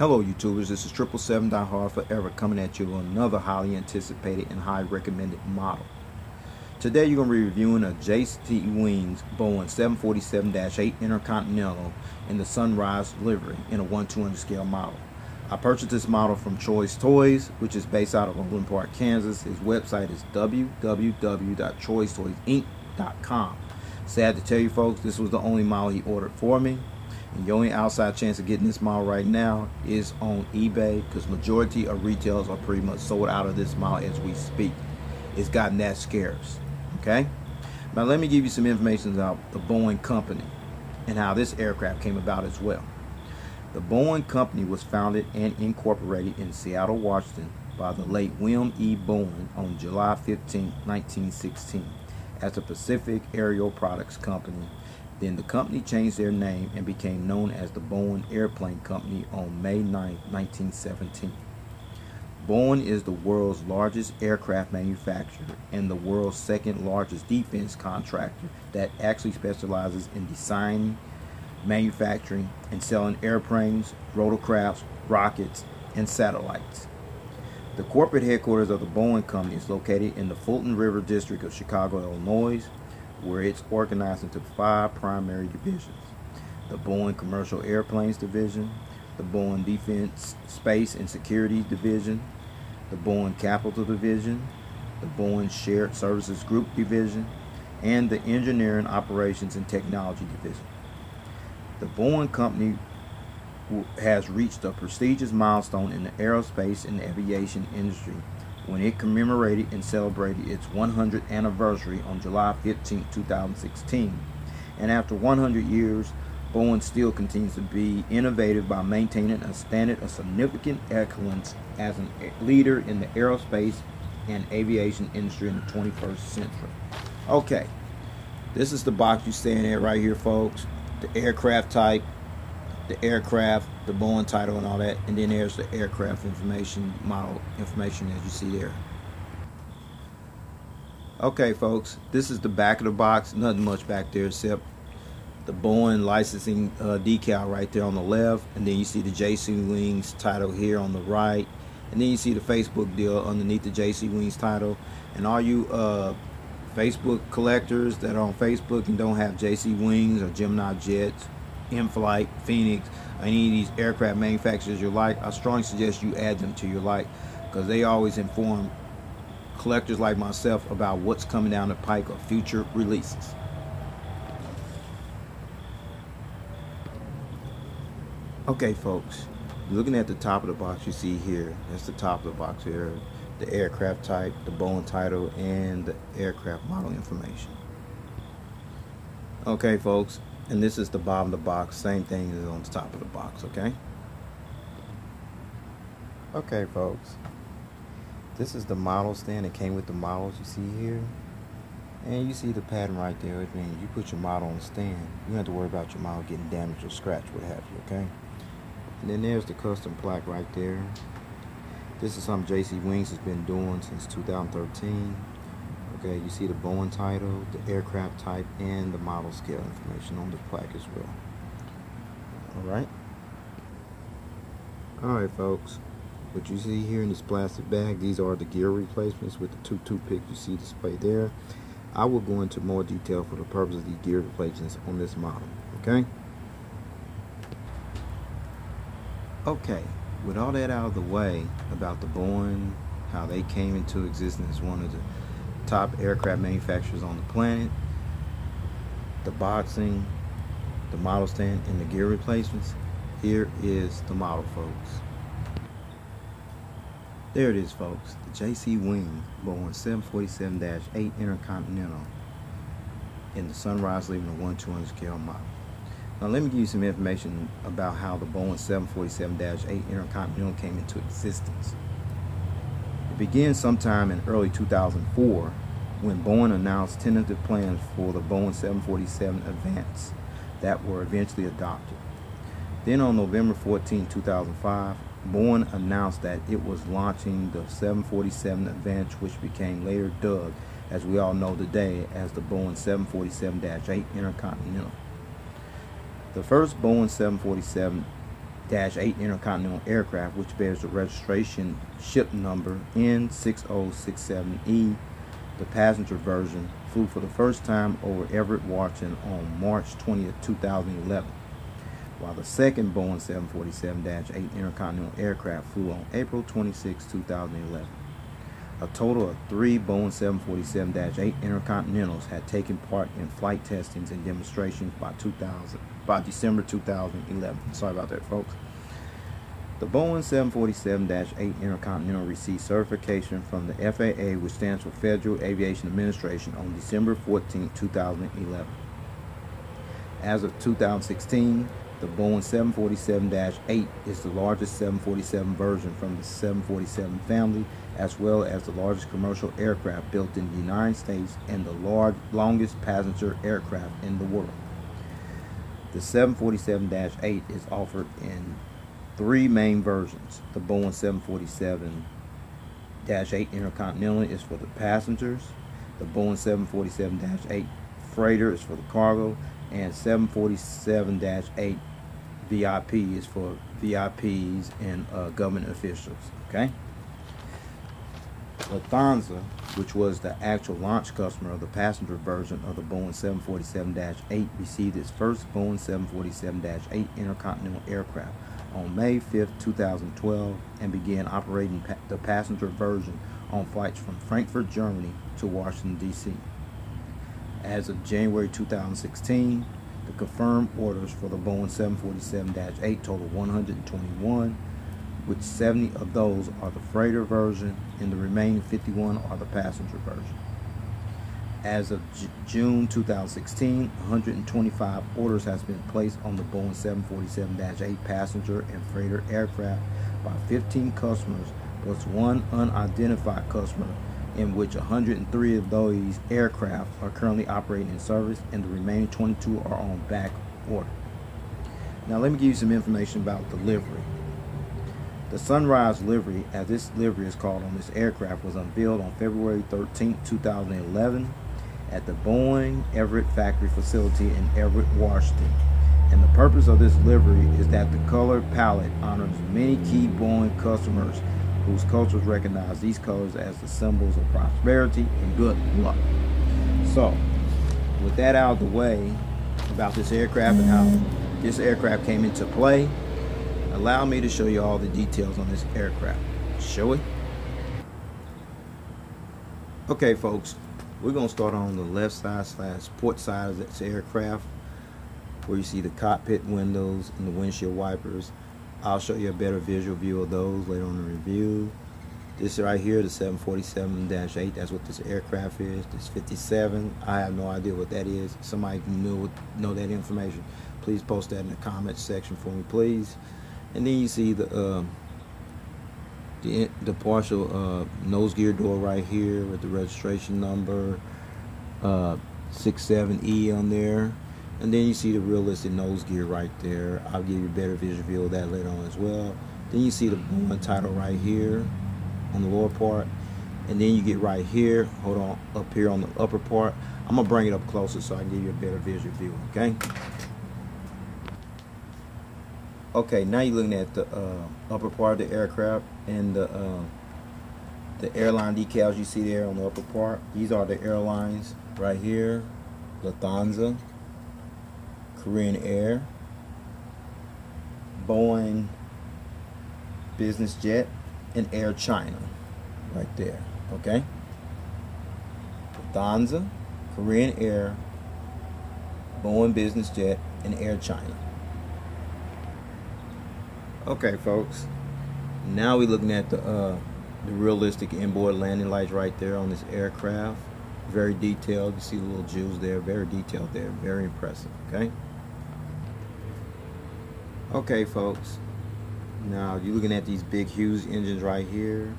Hello YouTubers, this is 777 Die Hard for Everett coming at you with another highly anticipated and high recommended model. Today you're going to be reviewing a J.C. Wings Boeing 747-8 Intercontinental in the Sunrise Livery in a 1/200 scale model. I purchased this model from Choice Toys, which is based out of Overland Park, Kansas. His website is www.choicetoysinc.com. Sad to tell you folks, this was the only model he ordered for me. And your only outside chance of getting this model right now is on eBay, because majority of retailers are pretty much sold out of this model as we speak. It's gotten that scarce. Okay, now let me give you some information about the Boeing Company and how this aircraft came about as well. The Boeing Company was founded and incorporated in Seattle, Washington by the late William E. Boeing on July 15, 1916 as the Pacific Aerial Products Company. Then the company changed their name and became known as the Boeing Airplane Company on May 9, 1917. Boeing is the world's largest aircraft manufacturer and the world's second largest defense contractor that actually specializes in designing, manufacturing, and selling airplanes, rotorcrafts, rockets, and satellites. The corporate headquarters of the Boeing Company is located in the Fulton River District of Chicago, Illinois, where it's organized into 5 primary divisions: the Boeing Commercial Airplanes Division, the Boeing Defense, Space and Security Division, the Boeing Capital Division, the Boeing Shared Services Group Division, and the Engineering, Operations, and Technology Division. The Boeing Company has reached a prestigious milestone in the aerospace and aviation industry when it commemorated and celebrated its 100th anniversary on July 15, 2016. And after 100 years, Boeing still continues to be innovative by maintaining a standard of significant excellence as a leader in the aerospace and aviation industry in the 21st century. Okay, this is the box you're staring at right here, folks. The aircraft type, the aircraft, the Boeing title, and all that, and then there's the aircraft information, model information, as you see there. Okay folks, this is the back of the box. Nothing much back there except the Boeing licensing decal right there on the left, and then you see the J.C. Wings title here on the right, and then you see the Facebook deal underneath the J.C. Wings title. And all you Facebook collectors that are on Facebook and don't have J.C. Wings or Gemini Jets, In-Flight, Phoenix, any of these aircraft manufacturers you like, I strongly suggest you add them to your like, because they always inform collectors like myself about what's coming down the pike of future releases. Okay folks, looking at the top of the box you see here, that's the top of the box here, the aircraft type, the Boeing title, and the aircraft model information. Okay folks, and this is the bottom of the box, same thing as on the top of the box. Okay folks, this is the model stand that came with the models you see here, and you see the pattern right there. It means you put your model on the stand, you don't have to worry about your model getting damaged or scratched, what have you. Okay, and then there's the custom plaque right there. This is something J.C. Wings has been doing since 2013. Okay, you see the Boeing title, the aircraft type, and the model scale information on the plaque as well. Alright folks, what you see here in this plastic bag, these are the gear replacements with the 2 toothpicks you see displayed there. I will go into more detail for the purpose of these gear replacements on this model. Okay, with all that out of the way about the Boeing, how they came into existence as one of the top aircraft manufacturers on the planet, the boxing, the model stand, and the gear replacements, here is the model, folks. There it is, folks, the J.C. Wing Boeing 747-8 Intercontinental in the Sunrise Livery 1/200 scale model. Now let me give you some information about how the Boeing 747-8 Intercontinental came into existence. It began sometime in early 2004 when Boeing announced tentative plans for the Boeing 747 Advance that were eventually adopted. Then on November 14, 2005, Boeing announced that it was launching the 747 Advance, which became later dubbed, as we all know today, as the Boeing 747-8 Intercontinental. The first Boeing 747 Intercontinental aircraft, which bears the registration ship number N6067E. The passenger version flew for the first time over Everett, Washington on March 20th, 2011, while the second Boeing 747-8 Intercontinental aircraft flew on April 26, 2011. A total of 3 Boeing 747-8 Intercontinentals had taken part in flight testings and demonstrations by December 2011. Sorry about that, folks. The Boeing 747-8 Intercontinental received certification from the FAA, which stands for Federal Aviation Administration, on December 14, 2011. As of 2016, the Boeing 747-8 is the largest 747 version from the 747 family, as well as the largest commercial aircraft built in the United States and the longest passenger aircraft in the world. The 747-8 is offered in 3 main versions. The Boeing 747-8 Intercontinental is for the passengers. The Boeing 747-8 Freighter is for the cargo, and 747-8 VIP is for VIPs and government officials. Okay. Lufthansa, which was the actual launch customer of the passenger version of the Boeing 747-8, received its first Boeing 747-8 Intercontinental aircraft on May 5, 2012, and began operating the passenger version on flights from Frankfurt, Germany to Washington, D.C. As of January 2016, the confirmed orders for the Boeing 747-8 total 121, which 70 of those are the freighter version and the remaining 51 are the passenger version. As of June 2016, 125 orders has been placed on the Boeing 747-8 passenger and freighter aircraft by 15 customers plus 1 unidentified customer, in which 103 of those aircraft are currently operating in service and the remaining 22 are on back order. Now let me give you some information about the livery. The Sunrise Livery, as this livery is called on this aircraft, was unveiled on February 13, 2011 at the Boeing Everett factory facility in Everett, Washington. And the purpose of this livery is that the color palette honors many key Boeing customers whose cultures recognize these colors as the symbols of prosperity and good luck. So, with that out of the way about this aircraft and how this aircraft came into play, allow me to show you all the details on this aircraft. Show it. Okay, folks, we're going to start on the left side / port side of this aircraft, where you see the cockpit windows and the windshield wipers. I'll show you a better visual view of those later on in the review. This right here, the 747-8, that's what this aircraft is. This 57, I have no idea what that is. Somebody know that information, please post that in the comments section for me, please. And then you see the partial nose gear door right here with the registration number 67E on there. And then you see the realistic nose gear right there. I'll give you a better visual view of that later on as well. Then you see the Boeing title right here on the lower part. And then you get right here, hold on, up here on the upper part. I'm going to bring it up closer so I can give you a better visual view, okay? Okay, now you're looking at the upper part of the aircraft and the airline decals you see there on the upper part. These are the airlines right here: Lufthansa, Korean Air, Boeing Business Jet, and Air China right there. Okay, Lufthansa, Korean Air, Boeing Business Jet, and Air China. Okay, folks, now we're looking at the realistic inboard landing lights right there on this aircraft. Very detailed. You see the little jewels there, very detailed there, very impressive. Okay, folks, now you're looking at these big huge engines right here.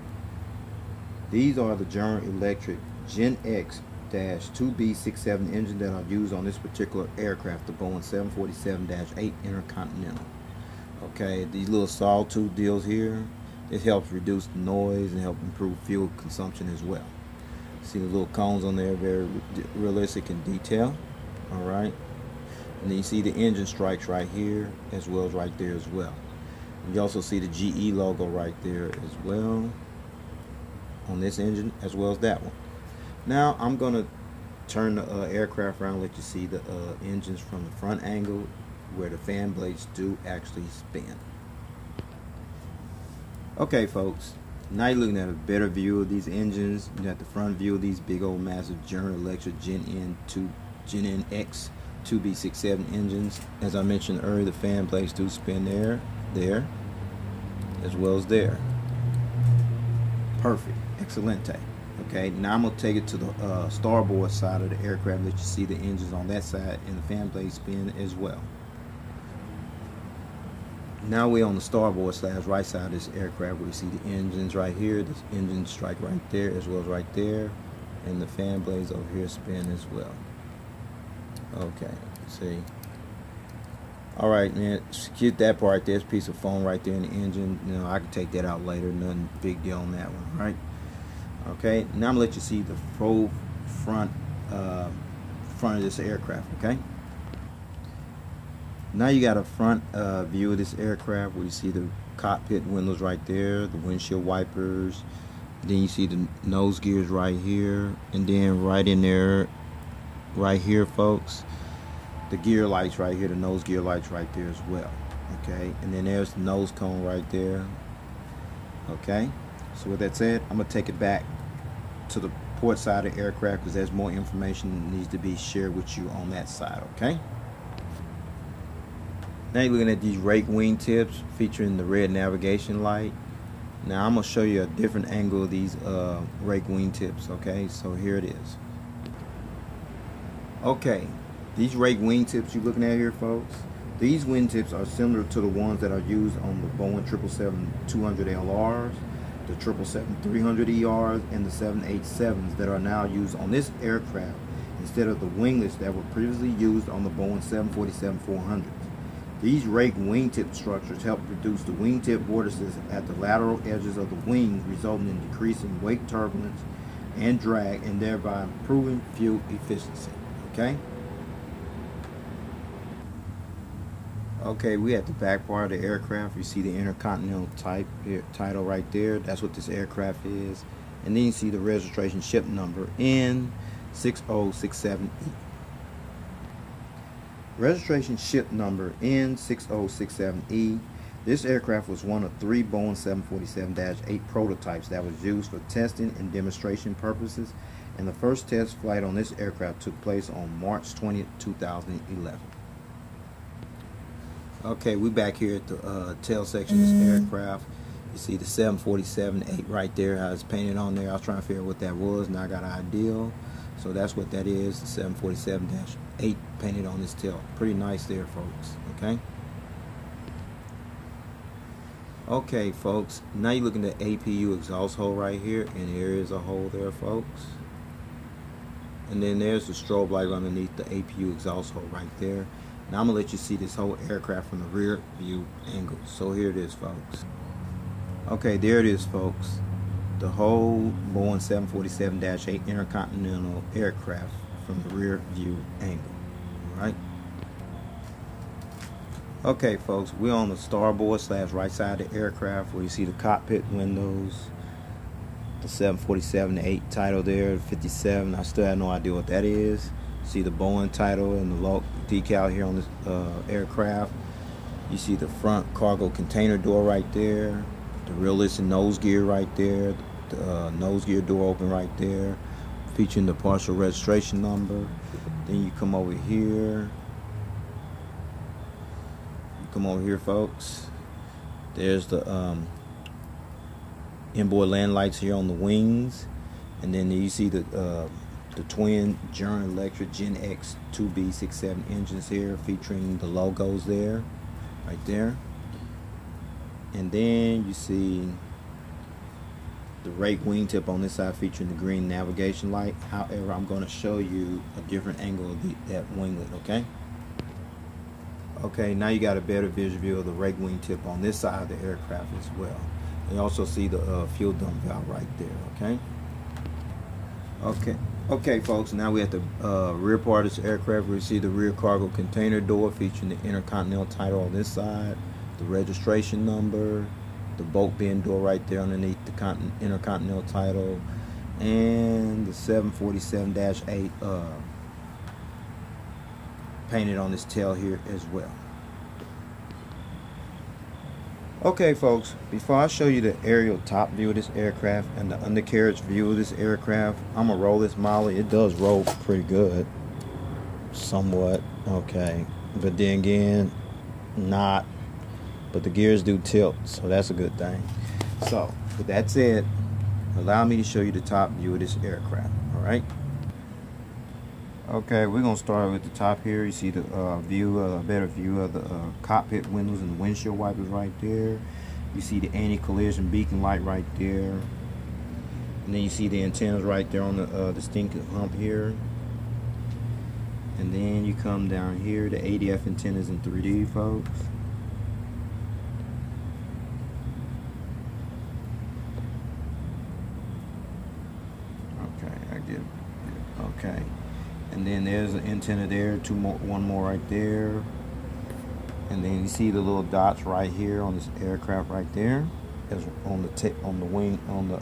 These are the General Electric Gen X-2B67 engine that are used on this particular aircraft, the Boeing 747-8 Intercontinental. Okay, these little sawtooth deals here, it helps reduce the noise and help improve fuel consumption as well. See the little cones on there, very realistic in detail. All right, and then you see the engine strikes right here as well as right there as well. You also see the GE logo right there as well on this engine, as well as that one. Now I'm gonna turn the aircraft around, let you see the engines from the front angle where the fan blades do actually spin. Okay folks, now you're looking at a better view of these engines. You got the front view of these big old massive General Electric Gen X 2B67 engines. As I mentioned earlier, the fan blades do spin there, as well as there. Perfect, excelente. Okay, now I'm going to take it to the starboard side of the aircraft, let you see the engines on that side and the fan blades spin as well. Now we're on the starboard / right side of this aircraft, where you see the engines right here, the engine strike right there, as well as right there, and the fan blades over here spin as well. Okay, see. Alright, man, skip that part. There's a piece of foam right there in the engine. You know, I can take that out later. Nothing big deal on that one, right? Okay, now I'm gonna let you see the front of this aircraft. Okay. Now you got a front view of this aircraft, where you see the cockpit windows right there, the windshield wipers. Then you see the nose gears right here, and then right in there, right here, folks, the gear lights right here, the nose gear lights right there as well. Okay, and then there's the nose cone right there. Okay, so with that said, I'm gonna take it back to the port side of the aircraft, because there's more information that needs to be shared with you on that side. Okay, now you're looking at these rake wing tips featuring the red navigation light. Now I'm gonna show you a different angle of these rake wing tips. Okay, so here it is. Okay, these rake wing tips you're looking at here, folks, these wing tips are similar to the ones that are used on the Boeing 777-200LRs, the 777-300ERs, and the 787s that are now used on this aircraft, instead of the winglets that were previously used on the Boeing 747-400s. These rake wingtip structures help reduce the wingtip vortices at the lateral edges of the wings, resulting in decreasing wake turbulence and drag, and thereby improving fuel efficiency. Okay. Okay, we at the back part of the aircraft. You see the Intercontinental title right there. That's what this aircraft is. And then you see the registration ship number N6067E. Registration ship number N6067E. This aircraft was one of 3 Boeing 747-8 prototypes that was used for testing and demonstration purposes, and the first test flight on this aircraft took place on March 20th, 2011. Okay, we back here at the tail section of this aircraft. You see the 747-8 right there, how it's painted on there. I was trying to figure out what that was. Now I got an idea. So that's what that is, the 747-8 painted on this tail. Pretty nice there, folks. Okay. Okay, folks. Now you're looking at the Apu exhaust hole right here, and here is a hole there, folks. And then there's the strobe light underneath the Apu exhaust hole right there. Now I'm gonna let you see this whole aircraft from the rear view angle. So here it is, folks. Okay, there it is, folks. The whole Boeing 747-8 Intercontinental aircraft from the rear view angle. Alright. Okay, folks, we're on the starboard / right side of the aircraft, where you see the cockpit windows, the 747-8 title there, 57. I still have no idea what that is. See the Boeing title and the low decal here on this aircraft. You see the front cargo container door right there, the realistic nose gear right there, the nose gear door open right there, featuring the partial registration number. Then you come over here. Folks. There's the inboard land lights here on the wings, and then you see the twin General Electric Gen X 2B67 engines here, featuring the logos there, right there. And then you see the rake wingtip on this side, featuring the green navigation light. However, I'm going to show you a different angle of that winglet. Okay. Okay, now you got a better visual view of the rake wingtip on this side of the aircraft as well. You also see the fuel dump valve right there. Okay, folks. Now we're at the rear part of this aircraft. We see the rear cargo container door, featuring the Intercontinental title on this side, the registration number, the boat bin door right there underneath the Intercontinental title, and the 747-8 painted on this tail here as well. Okay folks, before I show you the aerial top view of this aircraft and the undercarriage view of this aircraft, I'm gonna roll this molly. It does roll pretty good, somewhat, okay, but then again, not, but the gears do tilt, so that's a good thing. So with that said, allow me to show you the top view of this aircraft. All right, okay, we're gonna start with the top here. You see the better view of the cockpit windows and the windshield wipers right there. You see the anti-collision beacon light right there, and then you see the antennas right there on the distinctive hump here. And then you come down here, the ADF antennas in 3D, folks. Okay, I get it. Okay, and then there's an antenna there, one more right there. And then you see the little dots right here on this aircraft right there, as on the wing, on the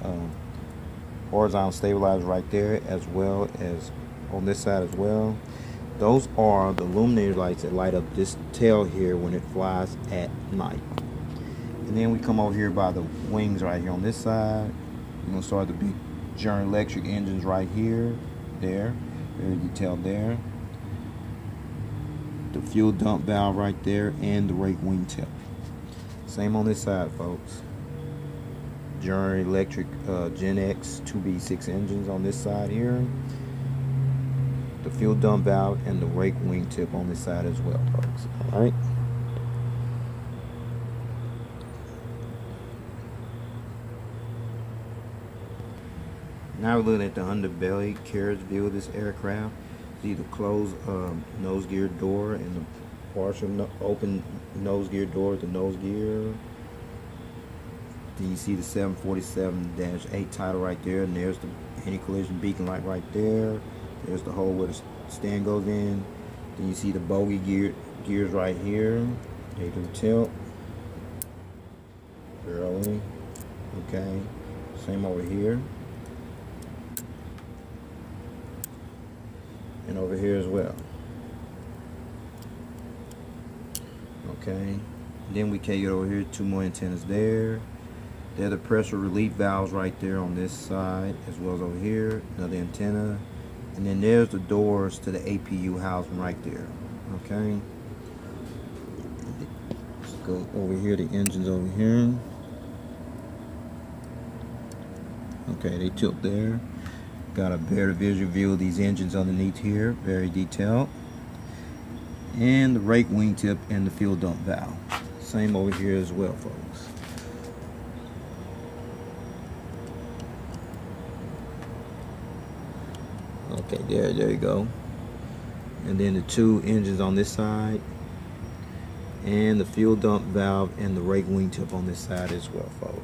horizontal stabilizer right there, as well as on this side as well. Those are the illuminator lights that light up this tail here when it flies at night. And then we come over here by the wings right here on this side. We're gonna start the big General Electric engines right here, there, very detailed there. The fuel dump valve right there, and the rake wingtip. Same on this side, folks. General Electric Gen X 2B6 engines on this side here. The fuel dump valve and the rake wingtip on this side as well, folks. All right. Now we're looking at the underbelly carriage view of this aircraft. See the closed nose gear door and the partial open nose gear door at the nose gear. Then you see the 747-8 title right there, and there's the anti-collision beacon light right there. There's the hole where the stand goes in. Then you see the bogey gears right here. They do tilt early. Okay, same over here. And over here as well. Okay, then we can get over here, two more antennas there. They're the pressure relief valves right there on this side, as well as over here, another antenna. And then there's the doors to the APU housing right there. Okay, let's go over here, the engines over here. Okay, they tilt there. Got a better visual view of these engines underneath here, very detailed. And the rake wingtip and the fuel dump valve. Same over here as well, folks. Okay, there you go. And then the two engines on this side, and the fuel dump valve and the rake wingtip on this side as well, folks.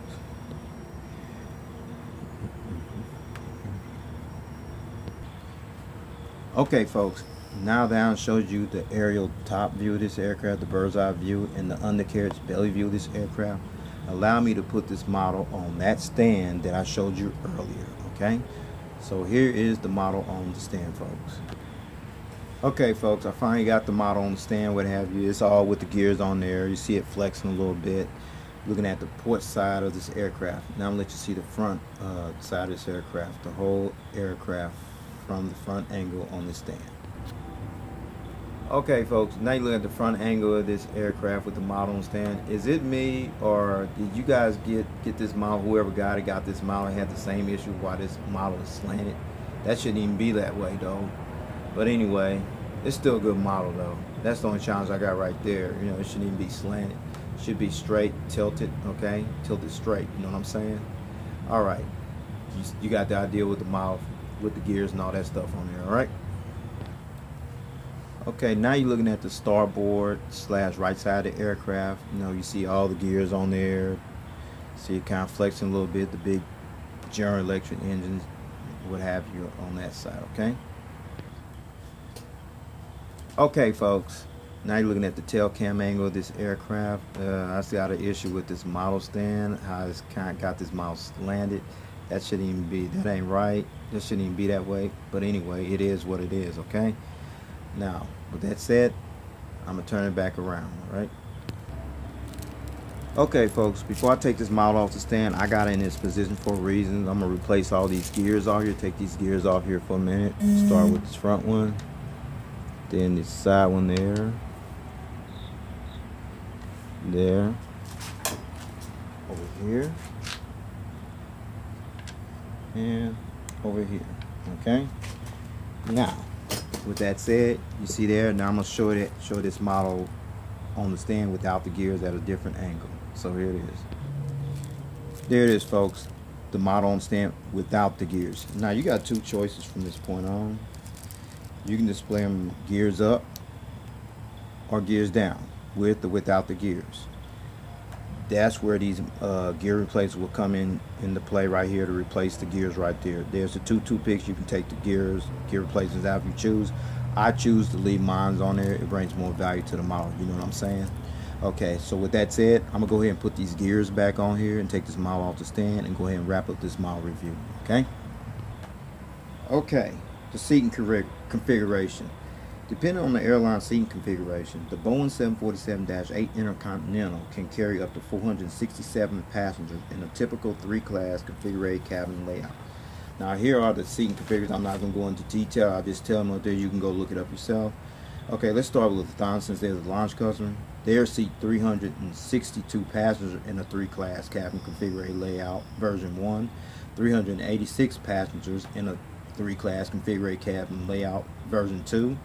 Okay, folks, now that I showed you the aerial top view of this aircraft, the bird's eye view, and the undercarriage belly view of this aircraft, allow me to put this model on that stand that I showed you earlier. Okay, so here is the model on the stand, folks. Okay, folks, I finally got the model on the stand, what have you. It's all with the gears on there. You see it flexing a little bit. Looking at the port side of this aircraft. Now I'm gonna let you see the front side of this aircraft, the whole aircraft from the front angle on this stand. Okay, folks, now you look at the front angle of this aircraft with the model on stand. Is it me, or did you guys get this model? Whoever got this model had the same issue why this model is slanted. That shouldn't even be that way though. But anyway, it's still a good model though. That's the only challenge I got right there. You know, it shouldn't even be slanted. It should be straight, tilted. Okay, tilted straight. You know what I'm saying? All right, you got the idea with the model, with the gears and all that stuff on there. All right. Okay, now you're looking at the starboard / right side of the aircraft. You know, you see all the gears on there. See it kind of flexing a little bit, the big General Electric engines, what have you, on that side. Okay. Okay, folks, Now you're looking at the tail cam angle of this aircraft. I still got an issue with this model stand, how it's kind of got this model landed. That shouldn't even be, that ain't right. That shouldn't even be that way. But anyway, it is what it is, okay? Now, with that said, I'm going to turn it back around, all right? Okay, folks, before I take this model off the stand, I got it in this position for a reason. I'm going to replace all these gears off here. Take these gears off here for a minute. Start with this front one. Then this side one there. There. Over here. And over here. Okay? Now, with that said, you see there, now I'm going to show this model on the stand without the gears at a different angle. So here it is. There it is, folks. The model on the stand without the gears. Now you got two choices from this point on. You can display them gears up or gears down, with or without the gears. That's where these gear replacers will come into play right here to replace the gears right there. There's the two toothpicks. You can take the gear replacements out if you choose. I choose to leave mine on there. It brings more value to the model. You know what I'm saying? Okay, so with that said, I'm going to go ahead and put these gears back on here and take this model off the stand and go ahead and wrap up this model review. Okay? Okay, the seating configuration. Depending on the airline seating configuration, the Boeing 747-8 Intercontinental can carry up to 467 passengers in a typical 3-class configured cabin layout. Now here are the seating configurations. I'm not going to go into detail. I'll just tell them up there. You can go look it up yourself. Okay, let's start with Lufthansa since they're the launch customer. Their seat 362 passengers in a 3-class cabin configured layout version 1, 386 passengers in a 3-class configured cabin layout version 2,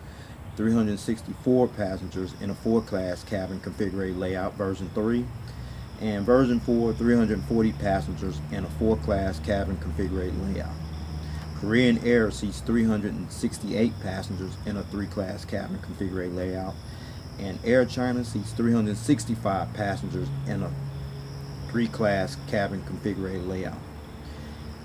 364 passengers in a 4-class cabin configured layout version 3, and version 4, 340 passengers in a 4-class cabin configured layout. Korean Air seats 368 passengers in a 3-class cabin configured layout, and Air China seats 365 passengers in a 3-class cabin configured layout.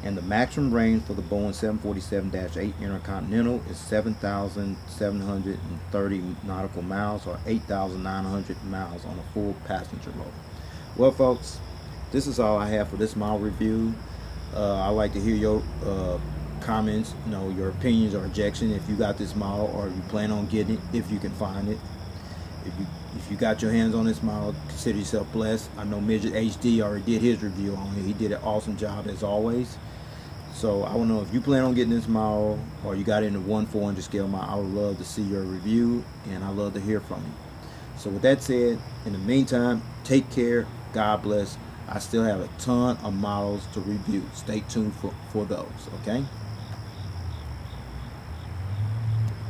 And the maximum range for the Boeing 747-8 Intercontinental is 7,730 nautical miles, or 8,900 miles on a full passenger load. Well, folks, this is all I have for this model review. I'd like to hear your comments, your opinions or objection if you got this model or you plan on getting it, if you can find it. If you got your hands on this model, consider yourself blessed. I know Midget HD already did his review on it. He did an awesome job as always. So I don't know if you plan on getting this model or you got it in the 1/400 scale model. I would love to see your review and I love to hear from you. So with that said, in the meantime, take care. God bless. I still have a ton of models to review. Stay tuned for those, okay?